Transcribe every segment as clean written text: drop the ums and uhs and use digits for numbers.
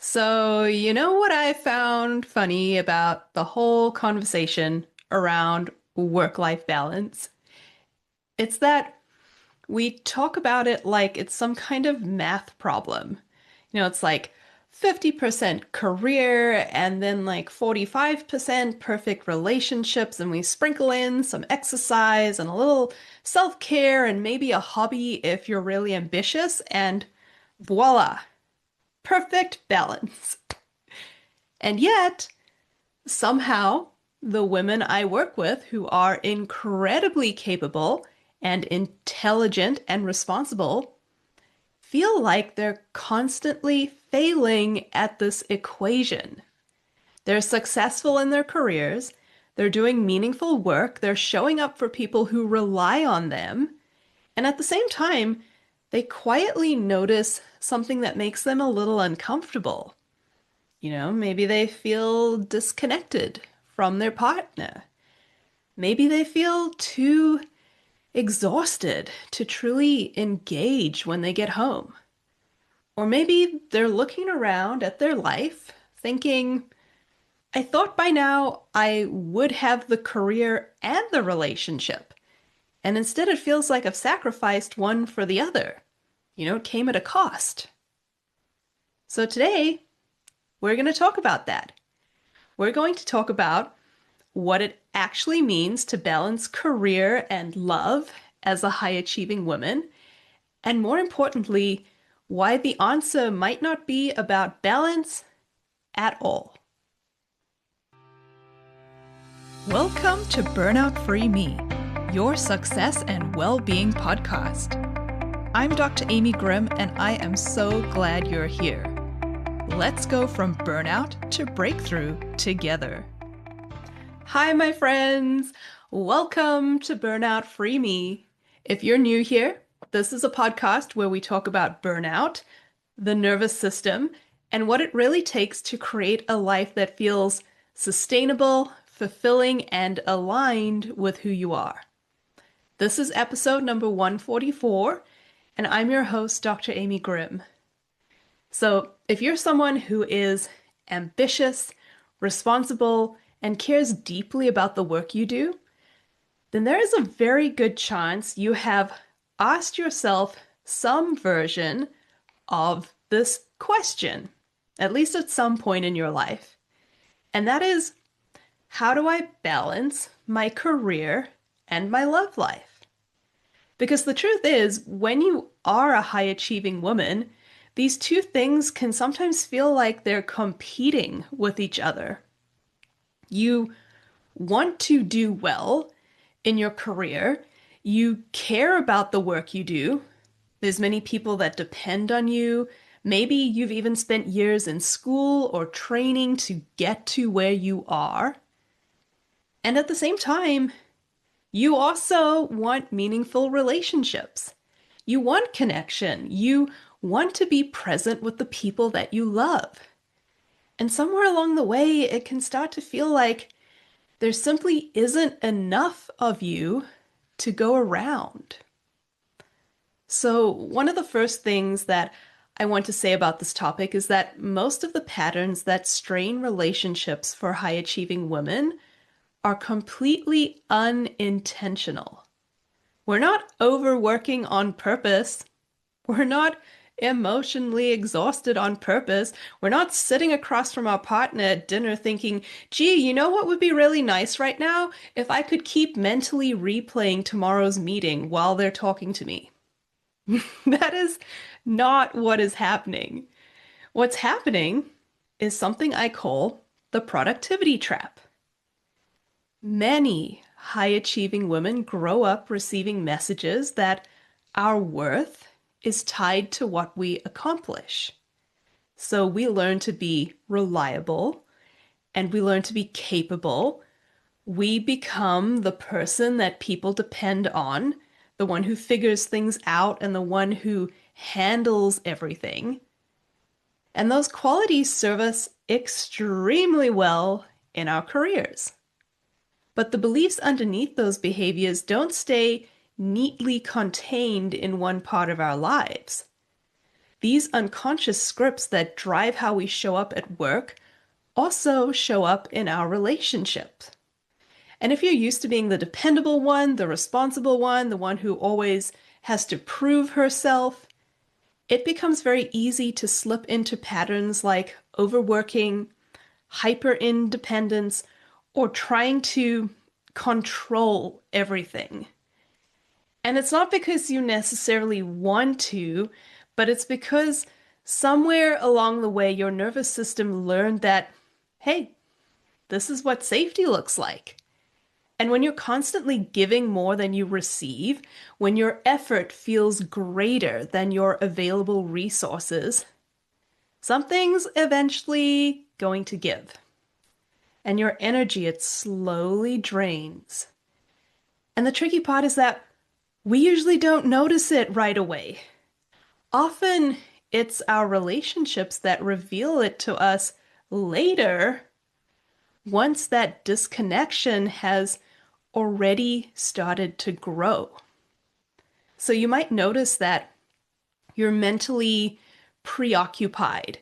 So, you know what I found funny about the whole conversation around work-life balance? It's that we talk about it like it's some kind of math problem. It's like 50% career and then like 45% perfect relationships, and we sprinkle in some exercise and a little self-care and maybe a hobby if you're really ambitious, and voila, perfect balance. And yet, somehow, the women I work with who are incredibly capable and intelligent and responsible feel like they're constantly failing at this equation. They're successful in their careers, they're doing meaningful work, they're showing up for people who rely on them, and at the same time, they quietly notice something that makes them a little uncomfortable. Maybe they feel disconnected from their partner. Maybe they feel too exhausted to truly engage when they get home. Or maybe they're looking around at their life thinking, I thought by now I would have the career and the relationship. And instead, it feels like I've sacrificed one for the other. It came at a cost. So today, we're going to talk about that. We're going to talk about what it actually means to balance career and love as a high achieving woman, and more importantly, why the answer might not be about balance at all. Welcome to Burnout-Free Me, your success and well-being podcast. I'm Dr. Amy Grimm, and I am so glad you're here. Let's go from burnout to breakthrough together. Hi, my friends. Welcome to Burnout-Free Me. If you're new here, this is a podcast where we talk about burnout, the nervous system, and what it really takes to create a life that feels sustainable, fulfilling, and aligned with who you are. This is episode number 144, and I'm your host, Dr. Amy Grimm. So if you're someone who is ambitious, responsible, and cares deeply about the work you do, then there is a very good chance you have asked yourself some version of this question, at least at some point in your life. And that is, how do I balance my career and my love life? Because the truth is, when you are a high achieving woman, these two things can sometimes feel like they're competing with each other. You want to do well in your career. You care about the work you do. There's many people that depend on you. Maybe you've even spent years in school or training to get to where you are. And at the same time, you also want meaningful relationships. You want connection. You want to be present with the people that you love. And somewhere along the way, it can start to feel like there simply isn't enough of you to go around. So, one of the first things that I want to say about this topic is that most of the patterns that strain relationships for high achieving women are completely unintentional. We're not overworking on purpose. We're not emotionally exhausted on purpose. We're not sitting across from our partner at dinner thinking, gee, you know what would be really nice right now? If I could keep mentally replaying tomorrow's meeting while they're talking to me. That is not what is happening. What's happening is something I call the productivity trap. Many high-achieving women grow up receiving messages that our worth is tied to what we accomplish. So we learn to be reliable and we learn to be capable. We become the person that people depend on, the one who figures things out and the one who handles everything. And those qualities serve us extremely well in our careers. But the beliefs underneath those behaviors don't stay neatly contained in one part of our lives. these unconscious scripts that drive how we show up at work also show up in our relationships. And if you're used to being the dependable one, the responsible one, the one who always has to prove herself, it becomes very easy to slip into patterns like overworking, hyper independence, or trying to control everything. And it's not because you necessarily want to, but it's because somewhere along the way, your nervous system learned that, hey, this is what safety looks like. And when you're constantly giving more than you receive, when your effort feels greater than your available resources, something's eventually going to give. And your energy, it slowly drains. And the tricky part is that we usually don't notice it right away. Often it's our relationships that reveal it to us later, once that disconnection has already started to grow. So you might notice that you're mentally preoccupied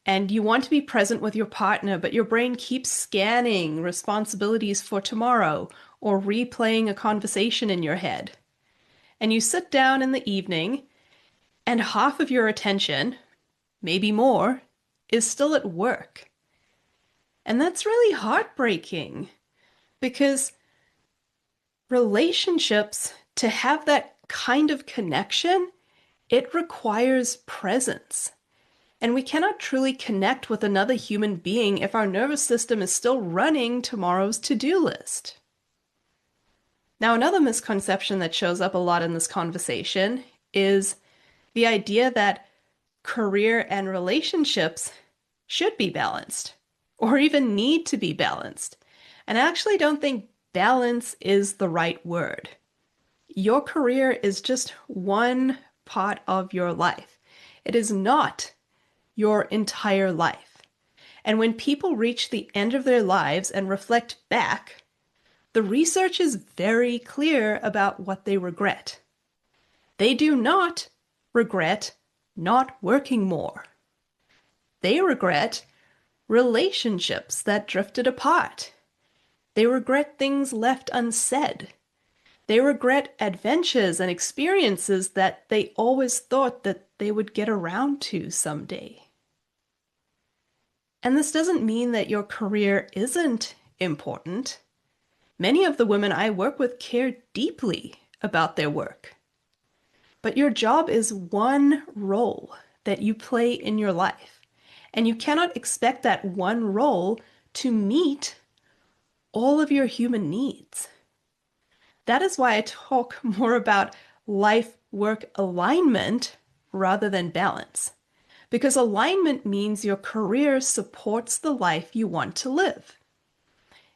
and you want to be present with your partner, but your brain keeps scanning responsibilities for tomorrow or replaying a conversation in your head. And you sit down in the evening and half of your attention, maybe more, is still at work. And that's really heartbreaking because relationships, to have that kind of connection, it requires presence. And we cannot truly connect with another human being if our nervous system is still running tomorrow's to-do list. Now, another misconception that shows up a lot in this conversation is the idea that career and relationships should be balanced or even need to be balanced. And I actually don't think balance is the right word. Your career is just one part of your life. It is not your entire life. And when people reach the end of their lives and reflect back, the research is very clear about what they regret. They do not regret not working more. They regret relationships that drifted apart. They regret things left unsaid. They regret adventures and experiences that they always thought that they would get around to someday. And this doesn't mean that your career isn't important. Many of the women I work with care deeply about their work. But your job is one role that you play in your life. And you cannot expect that one role to meet all of your human needs. That is why I talk more about life-work alignment rather than balance. Because alignment means your career supports the life you want to live.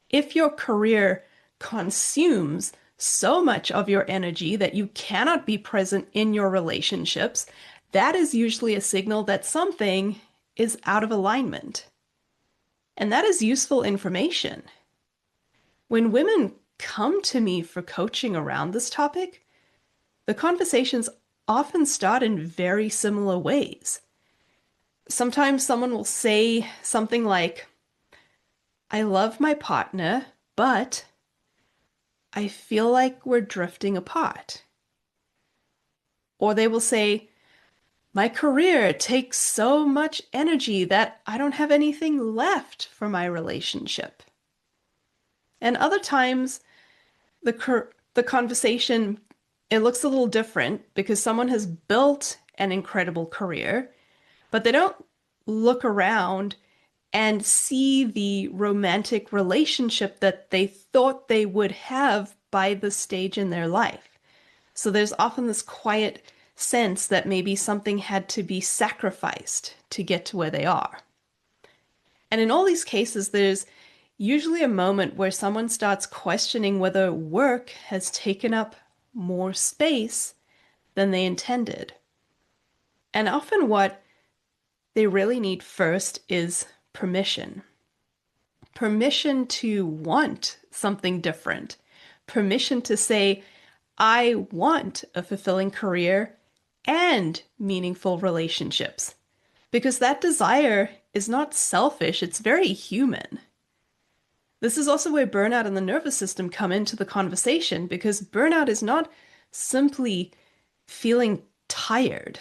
If your career consumes so much of your energy that you cannot be present in your relationships, that is usually a signal that something is out of alignment. And that is useful information. When women come to me for coaching around this topic, the conversations often start in very similar ways. Sometimes someone will say something like, I love my partner, but I feel like we're drifting apart. Or they will say, my career takes so much energy that I don't have anything left for my relationship. And other times, the conversation, it looks a little different because someone has built an incredible career, but they don't look around and see the romantic relationship that they thought they would have by this stage in their life. So there's often this quiet sense that maybe something had to be sacrificed to get to where they are. And in all these cases, there's usually a moment where someone starts questioning whether work has taken up more space than they intended. And often what they really need first is permission. Permission to want something different. Permission to say, I want a fulfilling career and meaningful relationships. Because that desire is not selfish, it's very human. This is also where burnout and the nervous system come into the conversation, because burnout is not simply feeling tired.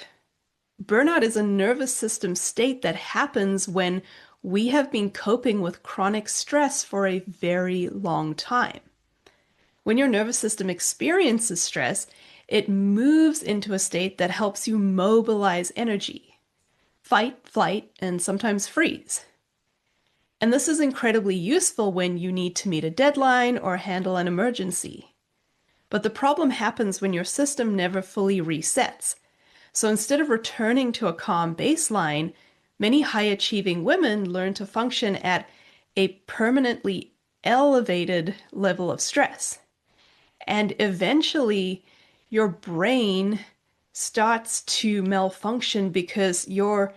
Burnout is a nervous system state that happens when we have been coping with chronic stress for a very long time. When your nervous system experiences stress, it moves into a state that helps you mobilize energy, fight, flight, and sometimes freeze. And this is incredibly useful when you need to meet a deadline or handle an emergency. But the problem happens when your system never fully resets. So instead of returning to a calm baseline, many high-achieving women learn to function at a permanently elevated level of stress. And eventually, your brain starts to malfunction because your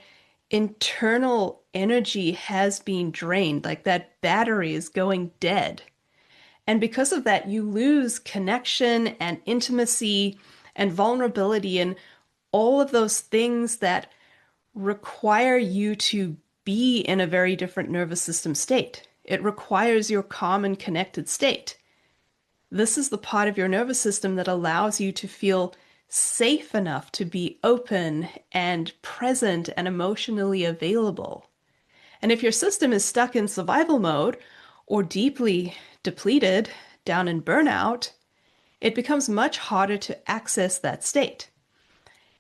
internal energy has been drained, like that battery is going dead. And because of that, you lose connection and intimacy and vulnerability and all of those things that require you to be in a very different nervous system state. It requires your calm and connected state. This is the part of your nervous system that allows you to feel safe enough to be open and present and emotionally available. And if your system is stuck in survival mode or deeply depleted, down in burnout, it becomes much harder to access that state.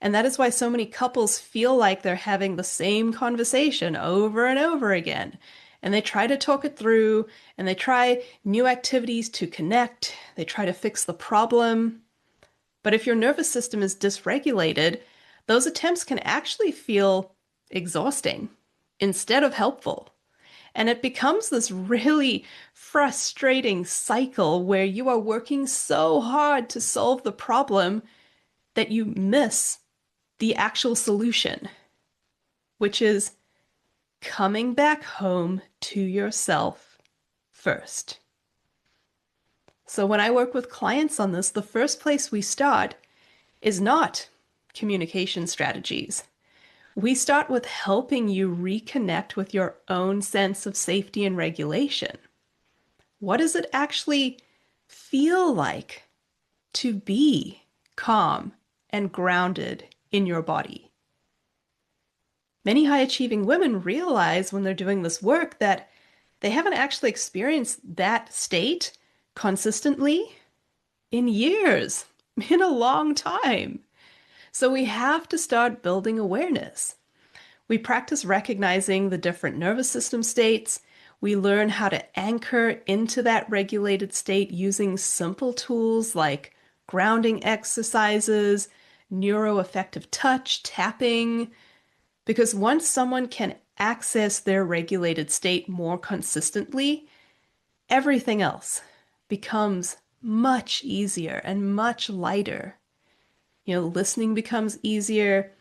And that is why so many couples feel like they're having the same conversation over and over again. And they try to talk it through, and they try new activities to connect. They try to fix the problem. But if your nervous system is dysregulated, those attempts can actually feel exhausting instead of helpful. And it becomes this really frustrating cycle where you are working so hard to solve the problem that you miss the actual solution, which is coming back home to yourself first. So when I work with clients on this, the first place we start is not communication strategies. We start with helping you reconnect with your own sense of safety and regulation. What does it actually feel like to be calm and grounded in your body? Many high-achieving women realize when they're doing this work that they haven't actually experienced that state consistently in years, in a long time. So we have to start building awareness. We practice recognizing the different nervous system states. We learn how to anchor into that regulated state using simple tools like grounding exercises, neuroaffective touch, tapping. Because once someone can access their regulated state more consistently, everything else becomes much easier and much lighter. Listening becomes easier,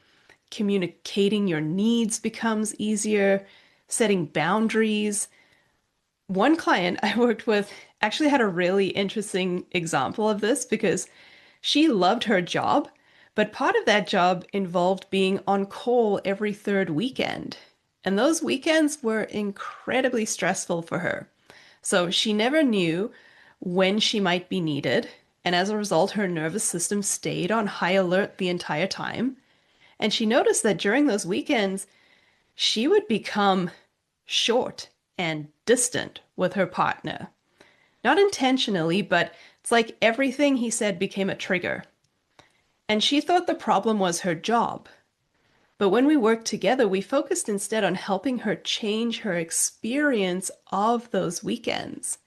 communicating your needs becomes easier, setting boundaries. One client I worked with actually had a really interesting example of this because she loved her job, but part of that job involved being on call every third weekend. And those weekends were incredibly stressful for her. So she never knew when she might be needed. And as a result, her nervous system stayed on high alert the entire time. And she noticed that during those weekends, she would become short and distant with her partner. Not intentionally, but it's like everything he said became a trigger. And she thought the problem was her job. But when we worked together, we focused instead on helping her change her experience of those weekends.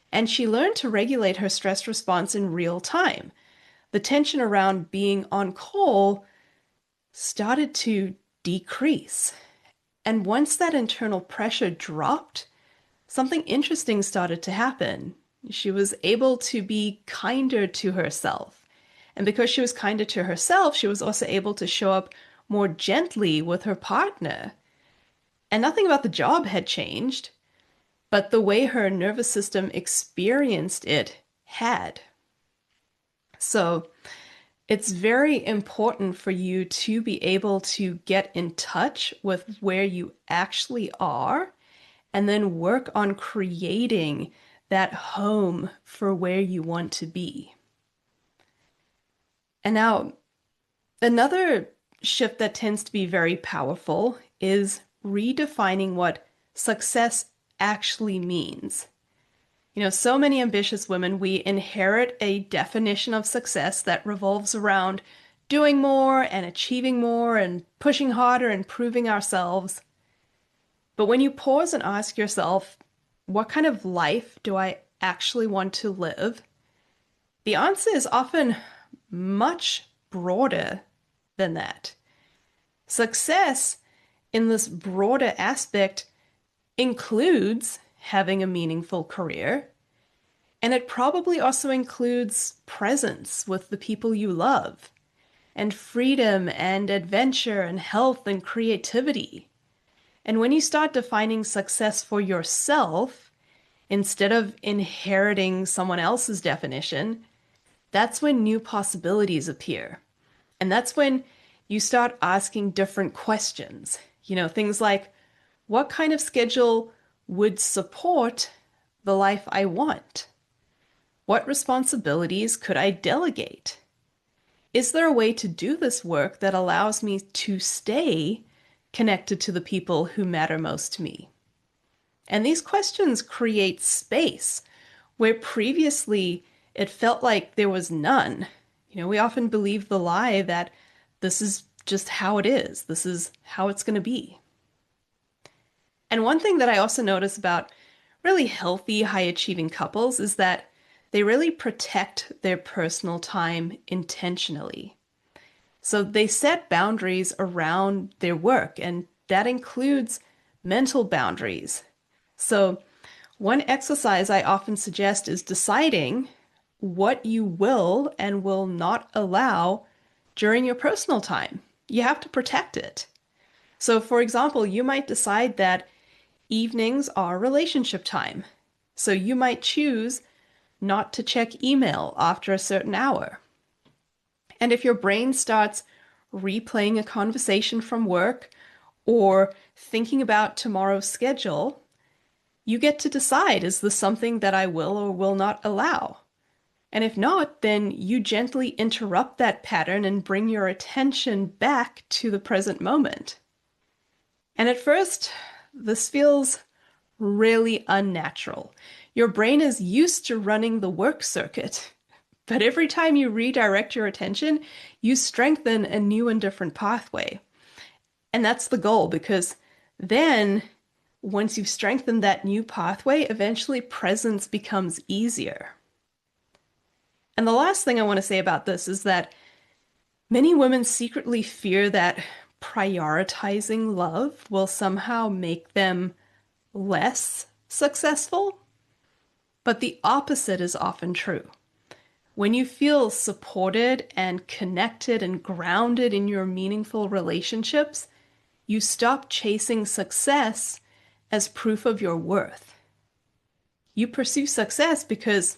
And she learned to regulate her stress response in real time. The tension around being on call started to decrease. And once that internal pressure dropped, something interesting started to happen. She was able to be kinder to herself. And because she was kinder to herself, she was also able to show up more gently with her partner. And nothing about the job had changed, but the way her nervous system experienced it had. So It's very important for you to be able to get in touch with where you actually are and then work on creating that home for where you want to be. And now, another shift that tends to be very powerful is redefining what success actually means. So many ambitious women, we inherit a definition of success that revolves around doing more and achieving more and pushing harder and proving ourselves. But when you pause and ask yourself, what kind of life do I actually want to live? The answer is often much broader than that. Success in this broader aspect includes having a meaningful career, and it probably also includes presence with the people you love, and freedom and adventure and health and creativity. And when you start defining success for yourself, instead of inheriting someone else's definition, that's when new possibilities appear. And that's when you start asking different questions. Things like, what kind of schedule would support the life I want? What responsibilities could I delegate? Is there a way to do this work that allows me to stay connected to the people who matter most to me? And these questions create space where previously it felt like there was none. We often believe the lie that this is just how it is. This is how it's going to be. And one thing that I also notice about really healthy, high-achieving couples is that they really protect their personal time intentionally. So they set boundaries around their work, and that includes mental boundaries. So one exercise I often suggest is deciding what you will and will not allow during your personal time. You have to protect it. So for example, you might decide that evenings are relationship time. So you might choose not to check email after a certain hour. And if your brain starts replaying a conversation from work or thinking about tomorrow's schedule, you get to decide, is this something that I will or will not allow? And if not, then you gently interrupt that pattern and bring your attention back to the present moment. And at first, this feels really unnatural. Your brain is used to running the work circuit, but every time you redirect your attention, you strengthen a new and different pathway. And that's the goal, because then once you've strengthened that new pathway, eventually presence becomes easier. And the last thing I want to say about this is that many women secretly fear that prioritizing love will somehow make them less successful. But the opposite is often true. When you feel supported and connected and grounded in your meaningful relationships, you stop chasing success as proof of your worth. You pursue success because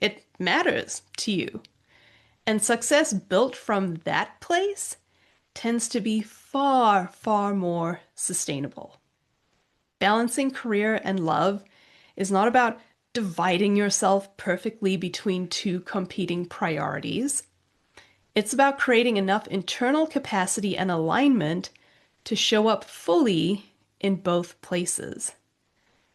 it matters to you. And success built from that place tends to be far, far more sustainable. Balancing career and love is not about dividing yourself perfectly between two competing priorities. It's about creating enough internal capacity and alignment to show up fully in both places.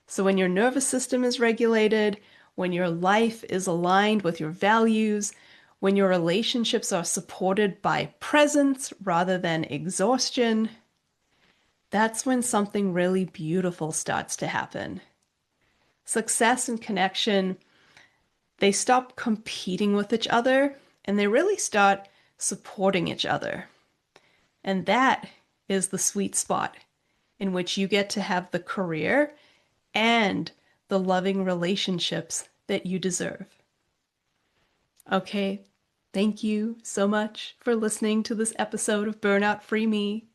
So when your nervous system is regulated, when your life is aligned with your values, when your relationships are supported by presence rather than exhaustion, that's when something really beautiful starts to happen. Success and connection, they stop competing with each other and they really start supporting each other. And that is the sweet spot in which you get to have the career and the loving relationships that you deserve. Okay, thank you so much for listening to this episode of Burnout-Free Me.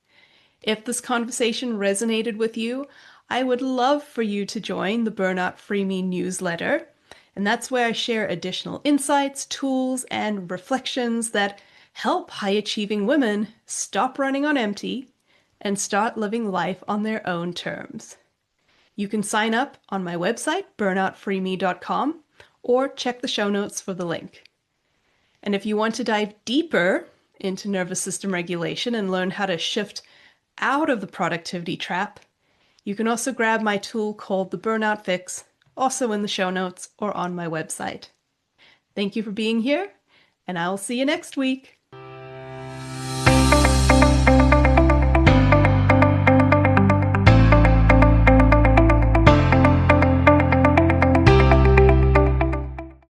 If this conversation resonated with you, I would love for you to join the Burnout-Free Me newsletter. And that's where I share additional insights, tools, and reflections that help high-achieving women stop running on empty and start living life on their own terms. You can sign up on my website, burnoutfreeme.com, or check the show notes for the link. And if you want to dive deeper into nervous system regulation and learn how to shift out of the productivity trap, you can also grab my tool called the Burnout Fix, also in the show notes or on my website. Thank you for being here, and I will see you next week.